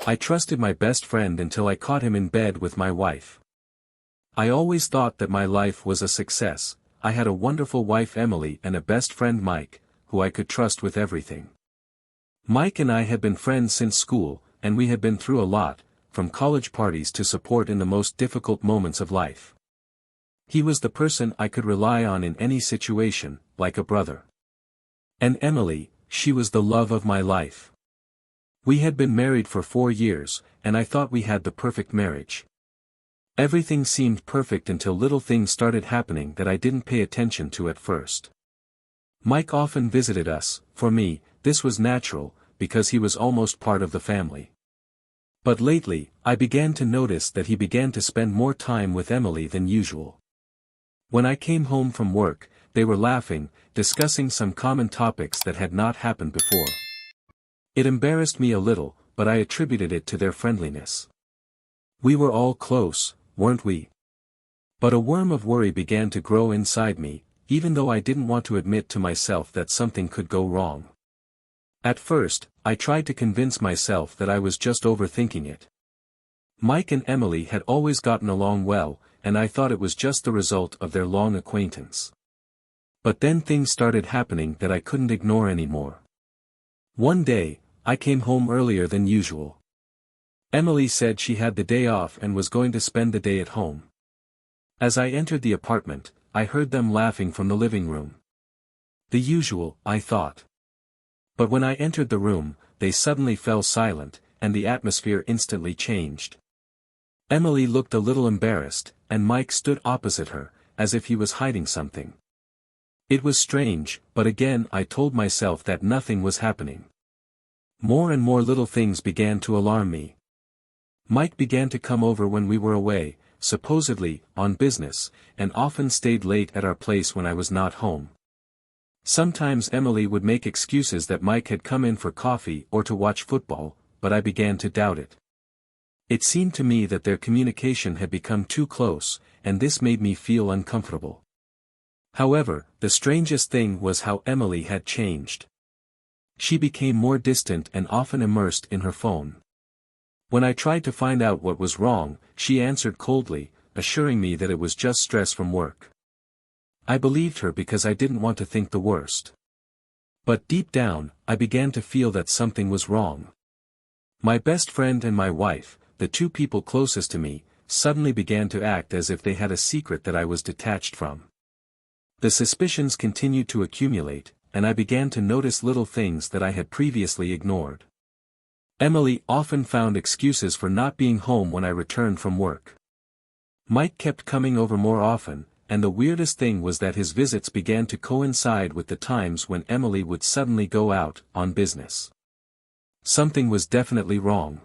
I trusted my best friend until I caught him in bed with my wife. I always thought that my life was a success. I had a wonderful wife Emily and a best friend Mike, who I could trust with everything. Mike and I had been friends since school, and we had been through a lot, from college parties to support in the most difficult moments of life. He was the person I could rely on in any situation, like a brother. And Emily, she was the love of my life. We had been married for 4 years, and I thought we had the perfect marriage. Everything seemed perfect until little things started happening that I didn't pay attention to at first. Mike often visited us. For me, this was natural, because he was almost part of the family. But lately, I began to notice that he began to spend more time with Emily than usual. When I came home from work, they were laughing, discussing some common topics that had not happened before. It embarrassed me a little, but I attributed it to their friendliness. We were all close, weren't we? But a worm of worry began to grow inside me, even though I didn't want to admit to myself that something could go wrong. At first, I tried to convince myself that I was just overthinking it. Mike and Emily had always gotten along well, and I thought it was just the result of their long acquaintance. But then things started happening that I couldn't ignore anymore. One day, I came home earlier than usual. Emily said she had the day off and was going to spend the day at home. As I entered the apartment, I heard them laughing from the living room. The usual, I thought. But when I entered the room, they suddenly fell silent, and the atmosphere instantly changed. Emily looked a little embarrassed, and Mike stood opposite her, as if he was hiding something. It was strange, but again I told myself that nothing was happening. More and more little things began to alarm me. Mike began to come over when we were away, supposedly, on business, and often stayed late at our place when I was not home. Sometimes Emily would make excuses that Mike had come in for coffee or to watch football, but I began to doubt it. It seemed to me that their communication had become too close, and this made me feel uncomfortable. However, the strangest thing was how Emily had changed. She became more distant and often immersed in her phone. When I tried to find out what was wrong, she answered coldly, assuring me that it was just stress from work. I believed her because I didn't want to think the worst. But deep down, I began to feel that something was wrong. My best friend and my wife, the two people closest to me, suddenly began to act as if they had a secret that I was detached from. The suspicions continued to accumulate, and I began to notice little things that I had previously ignored. Emily often found excuses for not being home when I returned from work. Mike kept coming over more often, and the weirdest thing was that his visits began to coincide with the times when Emily would suddenly go out, on business. Something was definitely wrong.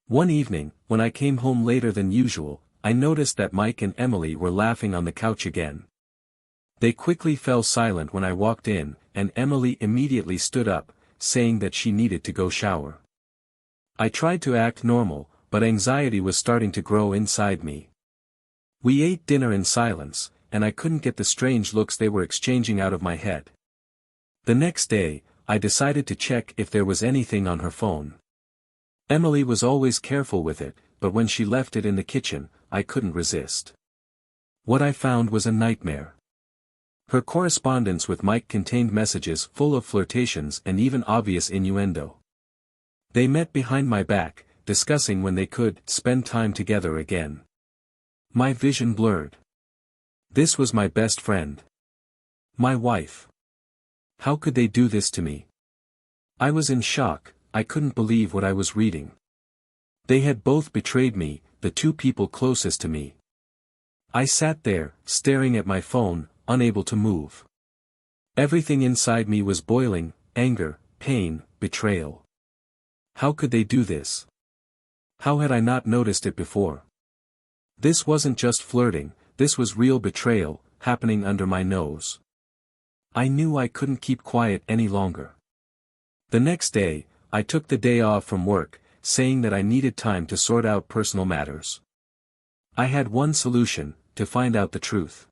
One evening, when I came home later than usual, I noticed that Mike and Emily were laughing on the couch again. They quickly fell silent when I walked in, and Emily immediately stood up, saying that she needed to go shower. I tried to act normal, but anxiety was starting to grow inside me. We ate dinner in silence, and I couldn't get the strange looks they were exchanging out of my head. The next day, I decided to check if there was anything on her phone. Emily was always careful with it, but when she left it in the kitchen, I couldn't resist. What I found was a nightmare. Her correspondence with Mike contained messages full of flirtations and even obvious innuendo. They met behind my back, discussing when they could spend time together again. My vision blurred. This was my best friend. My wife. How could they do this to me? I was in shock. I couldn't believe what I was reading. They had both betrayed me, the two people closest to me. I sat there, staring at my phone, unable to move. Everything inside me was boiling: anger, pain, betrayal. How could they do this? How had I not noticed it before? This wasn't just flirting, this was real betrayal, happening under my nose. I knew I couldn't keep quiet any longer. The next day, I took the day off from work, saying that I needed time to sort out personal matters. I had one solution: to find out the truth.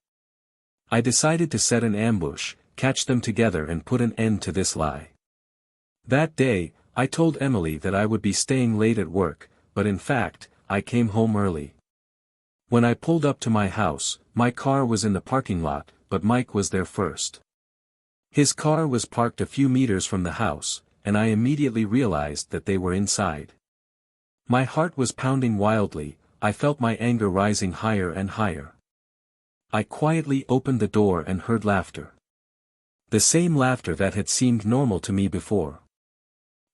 I decided to set an ambush, catch them together and put an end to this lie. That day, I told Emily that I would be staying late at work, but in fact, I came home early. When I pulled up to my house, my car was in the parking lot, but Mike was there first. His car was parked a few meters from the house, and I immediately realized that they were inside. My heart was pounding wildly, I felt my anger rising higher and higher. I quietly opened the door and heard laughter. The same laughter that had seemed normal to me before.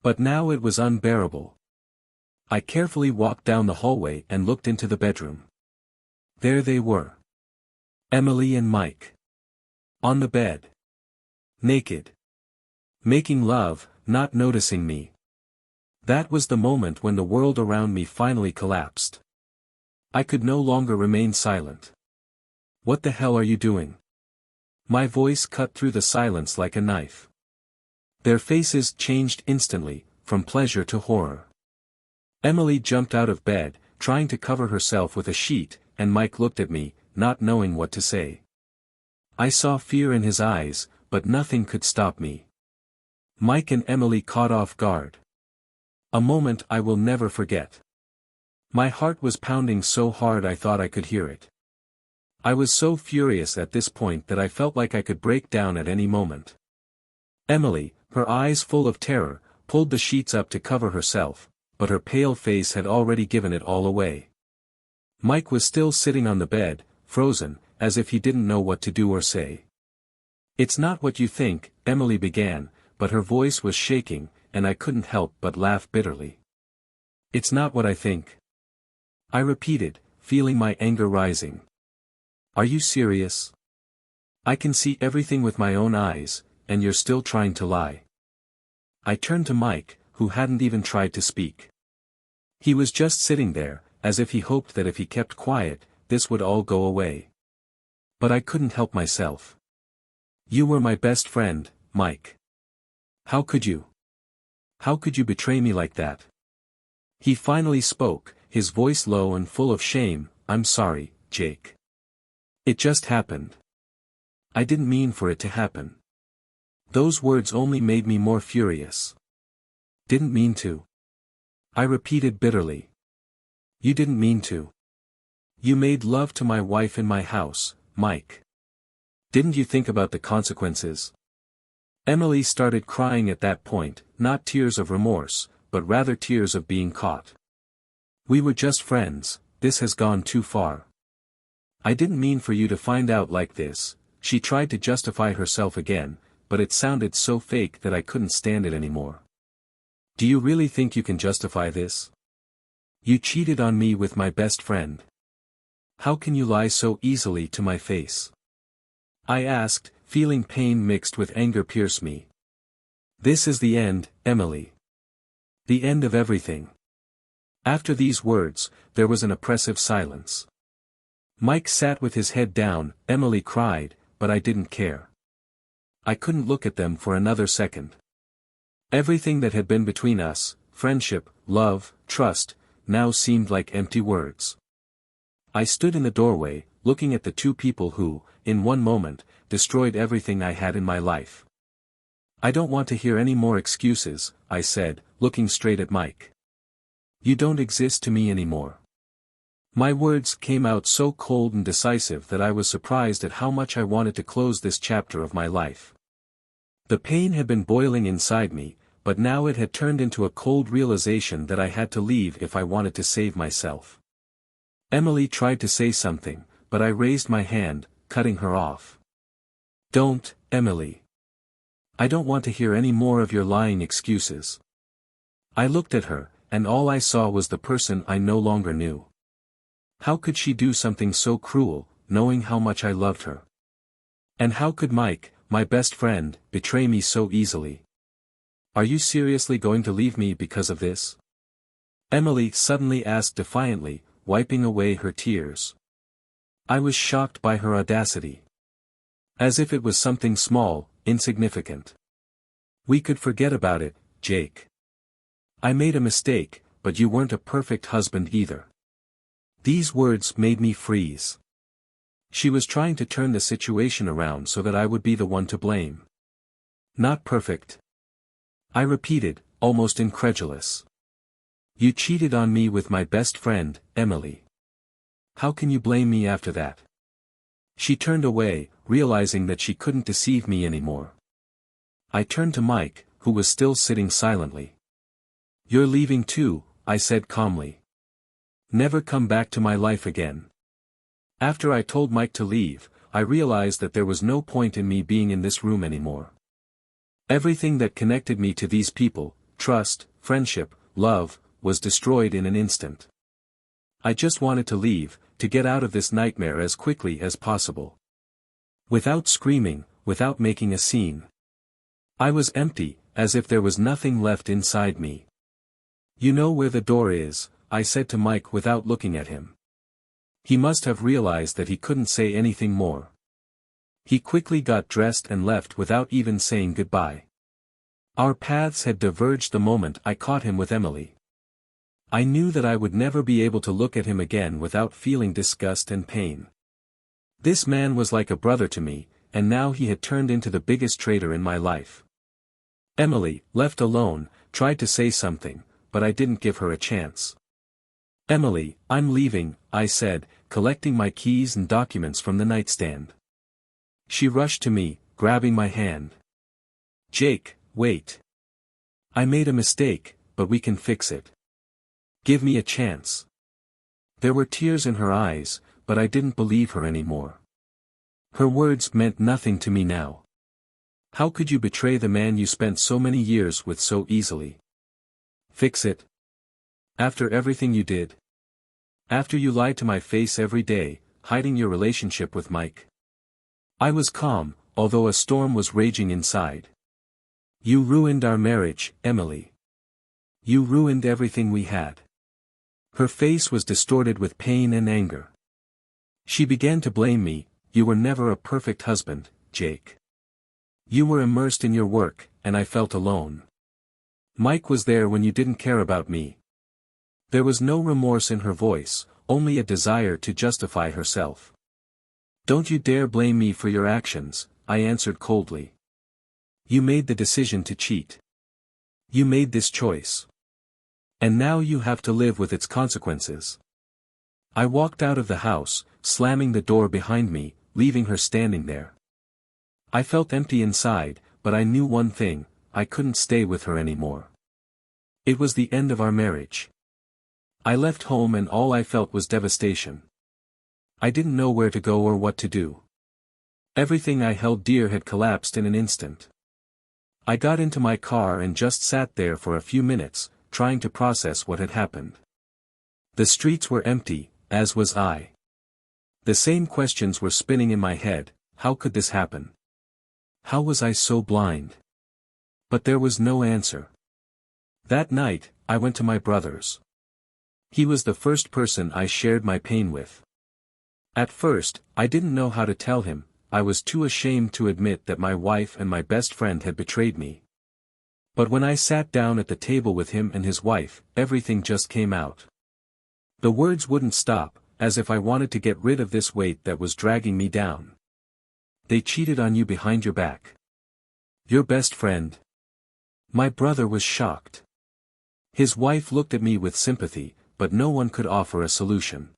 But now it was unbearable. I carefully walked down the hallway and looked into the bedroom. There they were. Emily and Mike. On the bed. Naked. Making love, not noticing me. That was the moment when the world around me finally collapsed. I could no longer remain silent. What the hell are you doing? My voice cut through the silence like a knife. Their faces changed instantly, from pleasure to horror. Emily jumped out of bed, trying to cover herself with a sheet, and Mike looked at me, not knowing what to say. I saw fear in his eyes, but nothing could stop me. Mike and Emily caught off guard. A moment I will never forget. My heart was pounding so hard I thought I could hear it. I was so furious at this point that I felt like I could break down at any moment. Emily, her eyes full of terror, pulled the sheets up to cover herself, but her pale face had already given it all away. Mike was still sitting on the bed, frozen, as if he didn't know what to do or say. "It's not what you think," Emily began, but her voice was shaking, and I couldn't help but laugh bitterly. "It's not what I think," I repeated, feeling my anger rising. "Are you serious? I can see everything with my own eyes, and you're still trying to lie." I turned to Mike, who hadn't even tried to speak. He was just sitting there, as if he hoped that if he kept quiet, this would all go away. But I couldn't help myself. "You were my best friend, Mike. How could you? How could you betray me like that?" He finally spoke, his voice low and full of shame. "I'm sorry, Jake. It just happened. I didn't mean for it to happen." Those words only made me more furious. "Didn't mean to?" I repeated bitterly. "You didn't mean to. You made love to my wife in my house, Mike. Didn't you think about the consequences?" Emily started crying at that point, not tears of remorse, but rather tears of being caught. "We were just friends, this has gone too far. I didn't mean for you to find out like this." She tried to justify herself again, but it sounded so fake that I couldn't stand it anymore. "Do you really think you can justify this? You cheated on me with my best friend. How can you lie so easily to my face?" I asked, feeling pain mixed with anger pierce me. "This is the end, Emily. The end of everything." After these words, there was an oppressive silence. Mike sat with his head down, Emily cried, but I didn't care. I couldn't look at them for another second. Everything that had been between us, friendship, love, trust, now seemed like empty words. I stood in the doorway, looking at the two people who, in one moment, destroyed everything I had in my life. "I don't want to hear any more excuses," I said, looking straight at Mike. "You don't exist to me anymore." My words came out so cold and decisive that I was surprised at how much I wanted to close this chapter of my life. The pain had been boiling inside me, but now it had turned into a cold realization that I had to leave if I wanted to save myself. Emily tried to say something, but I raised my hand, cutting her off. "Don't, Emily. I don't want to hear any more of your lying excuses." I looked at her, and all I saw was the person I no longer knew. How could she do something so cruel, knowing how much I loved her? And how could Mike, my best friend, betray me so easily? "Are you seriously going to leave me because of this?" Emily suddenly asked defiantly, wiping away her tears. I was shocked by her audacity. As if it was something small, insignificant. "We could forget about it, Jake. I made a mistake, but you weren't a perfect husband either." These words made me freeze. She was trying to turn the situation around so that I would be the one to blame. "Not perfect," I repeated, almost incredulous. "You cheated on me with my best friend, Emily. How can you blame me after that?" She turned away, realizing that she couldn't deceive me anymore. I turned to Mike, who was still sitting silently. "You're leaving too," I said calmly. "Never come back to my life again." After I told Mike to leave, I realized that there was no point in me being in this room anymore. Everything that connected me to these people, trust, friendship, love, was destroyed in an instant. I just wanted to leave, to get out of this nightmare as quickly as possible. Without screaming, without making a scene. I was empty, as if there was nothing left inside me. "You know where the door is," I said to Mike without looking at him. He must have realized that he couldn't say anything more. He quickly got dressed and left without even saying goodbye. Our paths had diverged the moment I caught him with Emily. I knew that I would never be able to look at him again without feeling disgust and pain. This man was like a brother to me, and now he had turned into the biggest traitor in my life. Emily, left alone, tried to say something, but I didn't give her a chance. "Emily, I'm leaving," I said, collecting my keys and documents from the nightstand. She rushed to me, grabbing my hand. "Jake, wait. I made a mistake, but we can fix it. Give me a chance." There were tears in her eyes, but I didn't believe her anymore. Her words meant nothing to me now. How could you betray the man you spent so many years with so easily? Fix it? After everything you did? After you lied to my face every day, hiding your relationship with Mike? I was calm, although a storm was raging inside. "You ruined our marriage, Emily. You ruined everything we had." Her face was distorted with pain and anger. She began to blame me. "You were never a perfect husband, Jake. You were immersed in your work, and I felt alone. Mike was there when you didn't care about me." There was no remorse in her voice, only a desire to justify herself. "Don't you dare blame me for your actions," I answered coldly. "You made the decision to cheat. You made this choice. And now you have to live with its consequences." I walked out of the house, slamming the door behind me, leaving her standing there. I felt empty inside, but I knew one thing: I couldn't stay with her anymore. It was the end of our marriage. I left home and all I felt was devastation. I didn't know where to go or what to do. Everything I held dear had collapsed in an instant. I got into my car and just sat there for a few minutes, trying to process what had happened. The streets were empty, as was I. The same questions were spinning in my head: how could this happen? How was I so blind? But there was no answer. That night, I went to my brother's. He was the first person I shared my pain with. At first, I didn't know how to tell him. I was too ashamed to admit that my wife and my best friend had betrayed me. But when I sat down at the table with him and his wife, everything just came out. The words wouldn't stop, as if I wanted to get rid of this weight that was dragging me down. "They cheated on you behind your back. Your best friend." My brother was shocked. His wife looked at me with sympathy, but no one could offer a solution.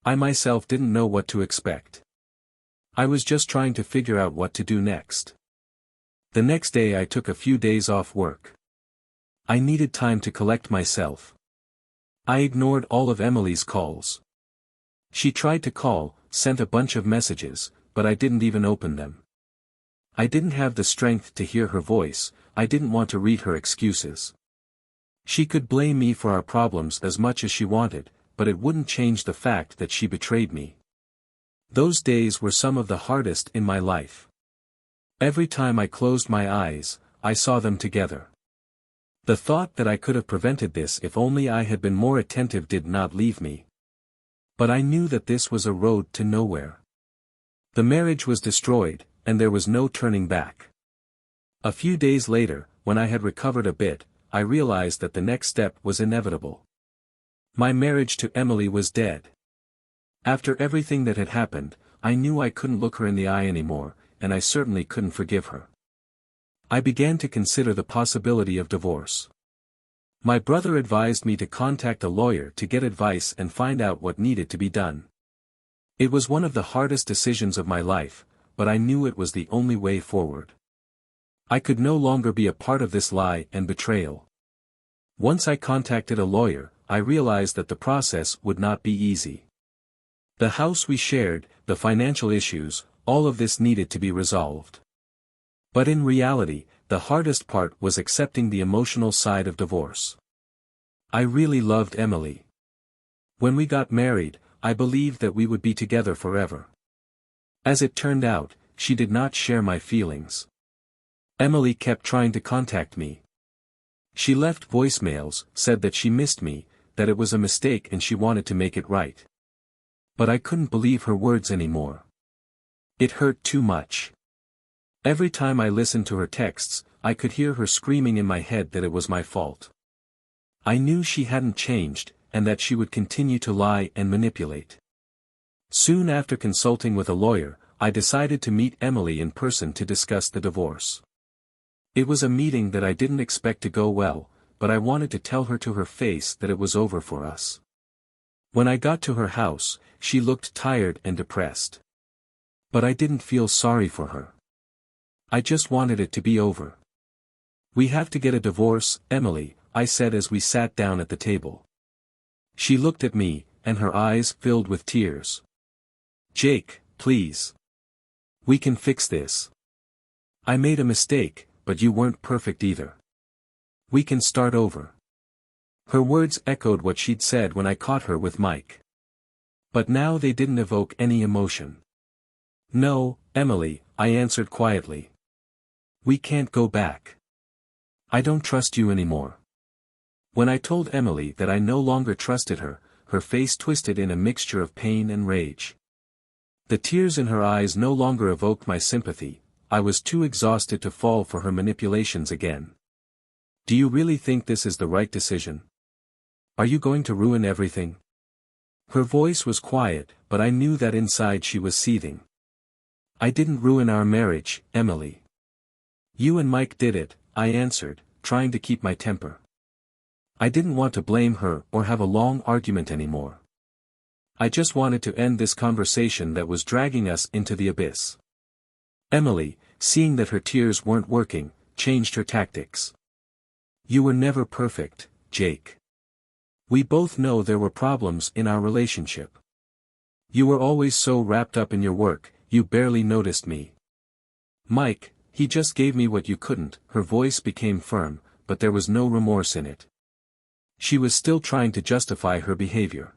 I myself didn't know what to expect. I was just trying to figure out what to do next. The next day I took a few days off work. I needed time to collect myself. I ignored all of Emily's calls. She tried to call, sent a bunch of messages, but I didn't even open them. I didn't have the strength to hear her voice. I didn't want to read her excuses. She could blame me for our problems as much as she wanted, but it wouldn't change the fact that she betrayed me. Those days were some of the hardest in my life. Every time I closed my eyes, I saw them together. The thought that I could have prevented this if only I had been more attentive did not leave me. But I knew that this was a road to nowhere. The marriage was destroyed, and there was no turning back. A few days later, when I had recovered a bit, I realized that the next step was inevitable. My marriage to Emily was dead. After everything that had happened, I knew I couldn't look her in the eye anymore, and I certainly couldn't forgive her. I began to consider the possibility of divorce. My brother advised me to contact a lawyer to get advice and find out what needed to be done. It was one of the hardest decisions of my life, but I knew it was the only way forward. I could no longer be a part of this lie and betrayal. Once I contacted a lawyer, I realized that the process would not be easy. The house we shared, the financial issues, all of this needed to be resolved. But in reality, the hardest part was accepting the emotional side of divorce. I really loved Emily. When we got married, I believed that we would be together forever. As it turned out, she did not share my feelings. Emily kept trying to contact me. She left voicemails, said that she missed me, that it was a mistake and she wanted to make it right. But I couldn't believe her words anymore. It hurt too much. Every time I listened to her texts, I could hear her screaming in my head that it was my fault. I knew she hadn't changed, and that she would continue to lie and manipulate. Soon after consulting with a lawyer, I decided to meet Emily in person to discuss the divorce. It was a meeting that I didn't expect to go well, but I wanted to tell her to her face that it was over for us. When I got to her house, she looked tired and depressed. But I didn't feel sorry for her. I just wanted it to be over. "We have to get a divorce, Emily," I said as we sat down at the table. She looked at me, and her eyes filled with tears. "Jake, please. We can fix this. I made a mistake, but you weren't perfect either. We can start over." Her words echoed what she'd said when I caught her with Mike. But now they didn't evoke any emotion. "No, Emily," I answered quietly. "We can't go back. I don't trust you anymore." When I told Emily that I no longer trusted her, her face twisted in a mixture of pain and rage. The tears in her eyes no longer evoked my sympathy. I was too exhausted to fall for her manipulations again. "Do you really think this is the right decision? Are you going to ruin everything?" Her voice was quiet, but I knew that inside she was seething. "I didn't ruin our marriage, Emily. You and Mike did it," I answered, trying to keep my temper. I didn't want to blame her or have a long argument anymore. I just wanted to end this conversation that was dragging us into the abyss. Emily, seeing that her tears weren't working, changed her tactics. "You were never perfect, Jake. We both know there were problems in our relationship. You were always so wrapped up in your work, you barely noticed me. Mike, he just gave me what you couldn't." Her voice became firm, but there was no remorse in it. She was still trying to justify her behavior.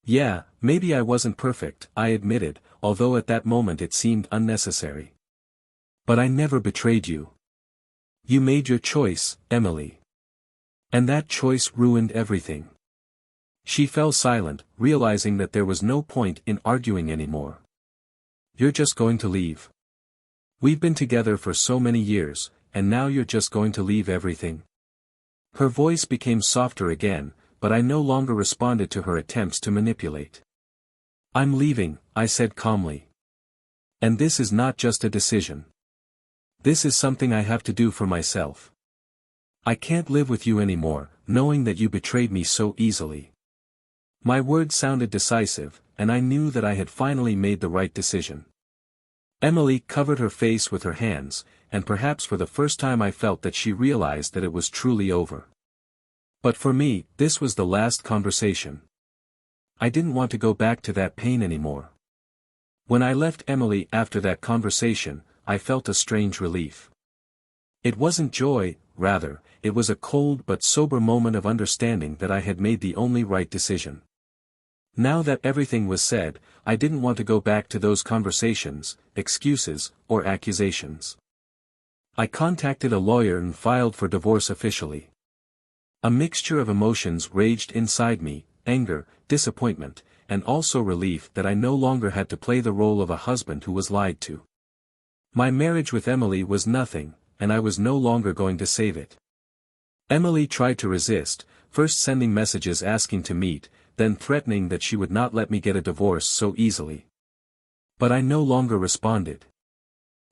"Yeah, maybe I wasn't perfect," I admitted, although at that moment it seemed unnecessary. "But I never betrayed you. You made your choice, Emily. And that choice ruined everything." She fell silent, realizing that there was no point in arguing anymore. "You're just going to leave? We've been together for so many years, and now you're just going to leave everything?" Her voice became softer again, but I no longer responded to her attempts to manipulate. "I'm leaving," I said calmly. "And this is not just a decision. This is something I have to do for myself. I can't live with you anymore, knowing that you betrayed me so easily." My words sounded decisive, and I knew that I had finally made the right decision. Emily covered her face with her hands, and perhaps for the first time I felt that she realized that it was truly over. But for me, this was the last conversation. I didn't want to go back to that pain anymore. When I left Emily after that conversation, I felt a strange relief. It wasn't joy, rather, it was a cold but sober moment of understanding that I had made the only right decision. Now that everything was said, I didn't want to go back to those conversations, excuses, or accusations. I contacted a lawyer and filed for divorce officially. A mixture of emotions raged inside me, anger, disappointment, and also relief that I no longer had to play the role of a husband who was lied to. My marriage with Emily was nothing, and I was no longer going to save it. Emily tried to resist, first sending messages asking to meet, then threatening that she would not let me get a divorce so easily. But I no longer responded.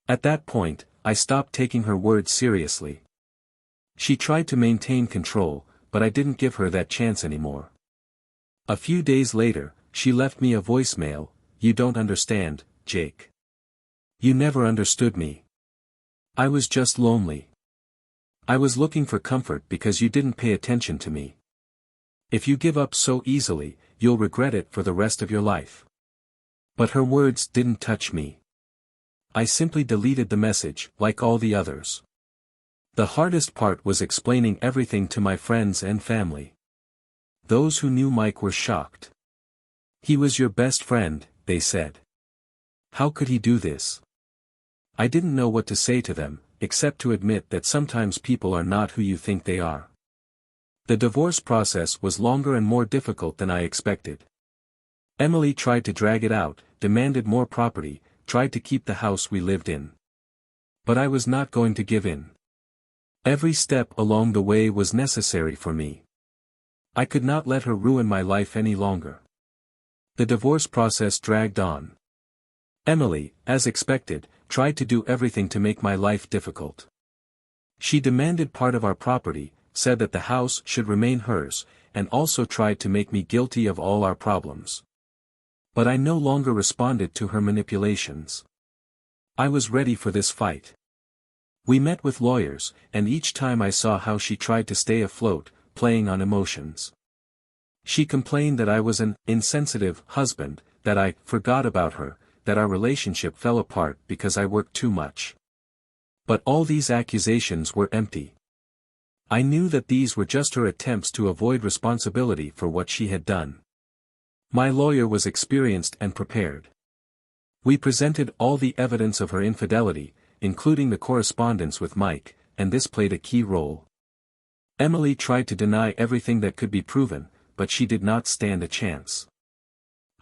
At that point, I stopped taking her words seriously. She tried to maintain control, but I didn't give her that chance anymore. A few days later, she left me a voicemail. "You don't understand, Jake. You never understood me. I was just lonely. I was looking for comfort because you didn't pay attention to me. If you give up so easily, you'll regret it for the rest of your life." But her words didn't touch me. I simply deleted the message, like all the others. The hardest part was explaining everything to my friends and family. Those who knew Mike were shocked. "He was your best friend," they said. "How could he do this?" I didn't know what to say to them, except to admit that sometimes people are not who you think they are. The divorce process was longer and more difficult than I expected. Emily tried to drag it out, demanded more property, tried to keep the house we lived in. But I was not going to give in. Every step along the way was necessary for me. I could not let her ruin my life any longer. The divorce process dragged on. Emily, as expected, tried to do everything to make my life difficult. She demanded part of our property, said that the house should remain hers, and also tried to make me guilty of all our problems. But I no longer responded to her manipulations. I was ready for this fight. We met with lawyers, and each time I saw how she tried to stay afloat, playing on emotions. She complained that I was an insensitive husband, that I forgot about her, that our relationship fell apart because I worked too much. But all these accusations were empty. I knew that these were just her attempts to avoid responsibility for what she had done. My lawyer was experienced and prepared. We presented all the evidence of her infidelity, including the correspondence with Mike, and this played a key role. Emily tried to deny everything that could be proven, but she did not stand a chance.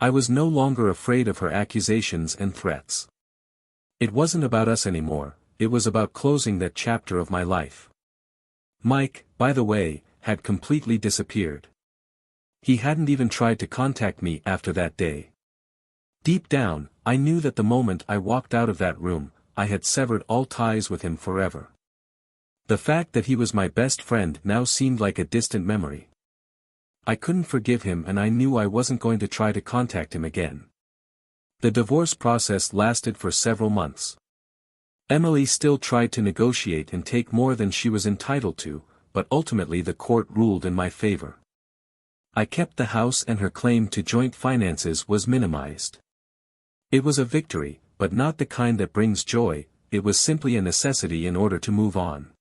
I was no longer afraid of her accusations and threats. It wasn't about us anymore, it was about closing that chapter of my life. Mike, by the way, had completely disappeared. He hadn't even tried to contact me after that day. Deep down, I knew that the moment I walked out of that room, I had severed all ties with him forever. The fact that he was my best friend now seemed like a distant memory. I couldn't forgive him, and I knew I wasn't going to try to contact him again. The divorce process lasted for several months. Emily still tried to negotiate and take more than she was entitled to, but ultimately the court ruled in my favor. I kept the house and her claim to joint finances was minimized. It was a victory, but not the kind that brings joy, it was simply a necessity in order to move on.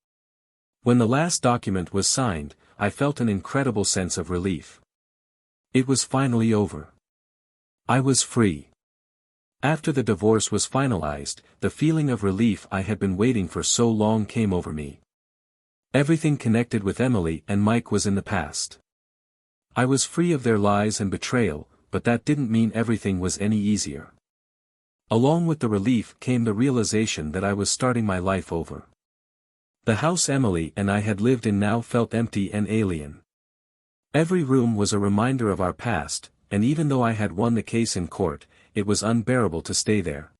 When the last document was signed, I felt an incredible sense of relief. It was finally over. I was free. After the divorce was finalized, the feeling of relief I had been waiting for so long came over me. Everything connected with Emily and Mike was in the past. I was free of their lies and betrayal, but that didn't mean everything was any easier. Along with the relief came the realization that I was starting my life over. The house Emily and I had lived in now felt empty and alien. Every room was a reminder of our past, and even though I had won the case in court, it was unbearable to stay there.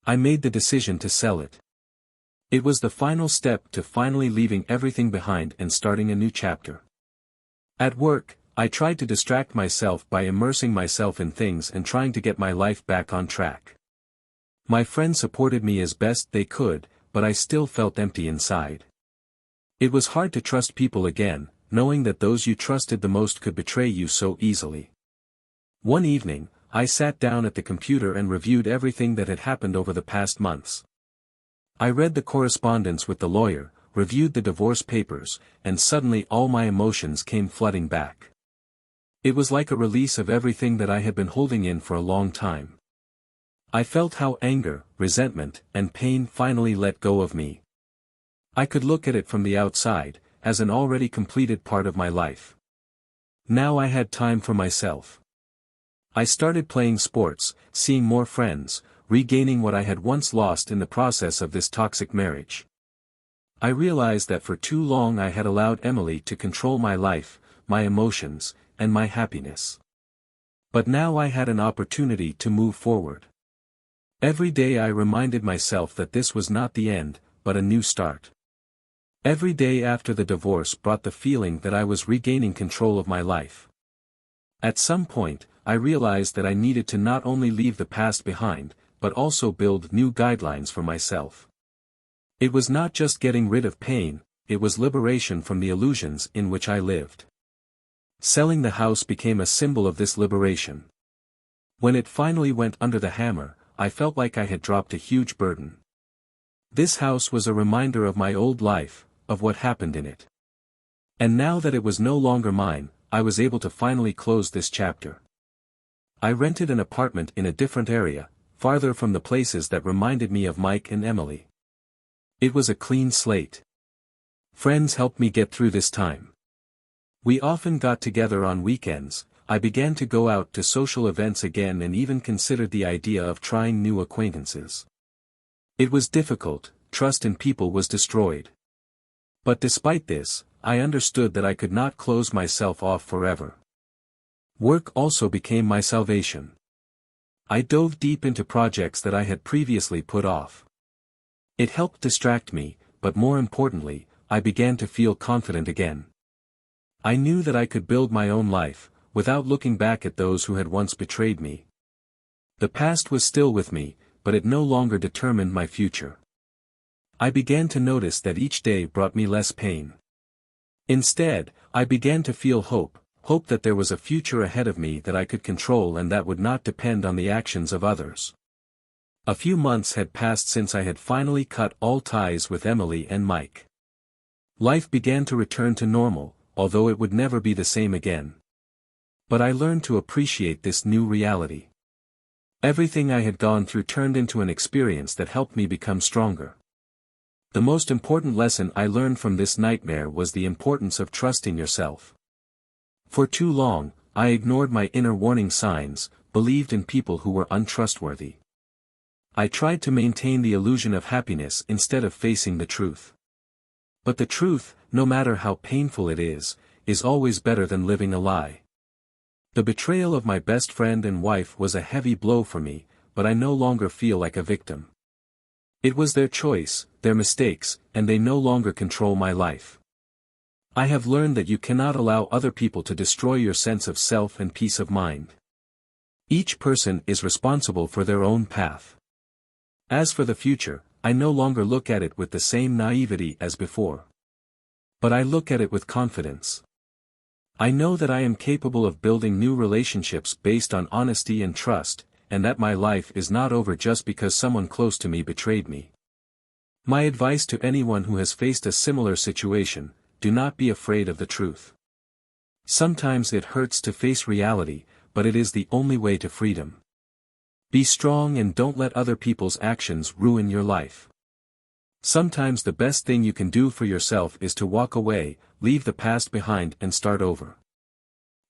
I made the decision to sell it. It was the final step to finally leaving everything behind and starting a new chapter. At work, I tried to distract myself by immersing myself in things and trying to get my life back on track. My friends supported me as best they could, but I still felt empty inside. It was hard to trust people again, knowing that those you trusted the most could betray you so easily. One evening, I sat down at the computer and reviewed everything that had happened over the past months. I read the correspondence with the lawyer, reviewed the divorce papers, and suddenly all my emotions came flooding back. It was like a release of everything that I had been holding in for a long time. I felt how anger, resentment, and pain finally let go of me. I could look at it from the outside, as an already completed part of my life. Now I had time for myself. I started playing sports, seeing more friends, regaining what I had once lost in the process of this toxic marriage. I realized that for too long I had allowed Emily to control my life, my emotions, and my happiness. But now I had an opportunity to move forward. Every day I reminded myself that this was not the end, but a new start. Every day after the divorce brought the feeling that I was regaining control of my life. At some point, I realized that I needed to not only leave the past behind, but also build new guidelines for myself. It was not just getting rid of pain, it was liberation from the illusions in which I lived. Selling the house became a symbol of this liberation. When it finally went under the hammer, I felt like I had dropped a huge burden. This house was a reminder of my old life, of what happened in it. And now that it was no longer mine, I was able to finally close this chapter. I rented an apartment in a different area, farther from the places that reminded me of Mike and Emily. It was a clean slate. Friends helped me get through this time. We often got together on weekends. I began to go out to social events again and even considered the idea of trying new acquaintances. It was difficult, trust in people was destroyed. But despite this, I understood that I could not close myself off forever. Work also became my salvation. I dove deep into projects that I had previously put off. It helped distract me, but more importantly, I began to feel confident again. I knew that I could build my own life, without looking back at those who had once betrayed me. The past was still with me, but it no longer determined my future. I began to notice that each day brought me less pain. Instead, I began to feel hope that there was a future ahead of me that I could control and that would not depend on the actions of others. A few months had passed since I had finally cut all ties with Emily and Mike. Life began to return to normal, although it would never be the same again. But I learned to appreciate this new reality. Everything I had gone through turned into an experience that helped me become stronger. The most important lesson I learned from this nightmare was the importance of trusting yourself. For too long, I ignored my inner warning signs, believed in people who were untrustworthy. I tried to maintain the illusion of happiness instead of facing the truth. But the truth, no matter how painful it is always better than living a lie. The betrayal of my best friend and wife was a heavy blow for me, but I no longer feel like a victim. It was their choice, their mistakes, and they no longer control my life. I have learned that you cannot allow other people to destroy your sense of self and peace of mind. Each person is responsible for their own path. As for the future, I no longer look at it with the same naivety as before. But I look at it with confidence. I know that I am capable of building new relationships based on honesty and trust, and that my life is not over just because someone close to me betrayed me. My advice to anyone who has faced a similar situation: do not be afraid of the truth. Sometimes it hurts to face reality, but it is the only way to freedom. Be strong and don't let other people's actions ruin your life. Sometimes the best thing you can do for yourself is to walk away, leave the past behind and start over.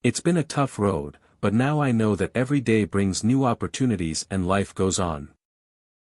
It's been a tough road, but now I know that every day brings new opportunities and life goes on.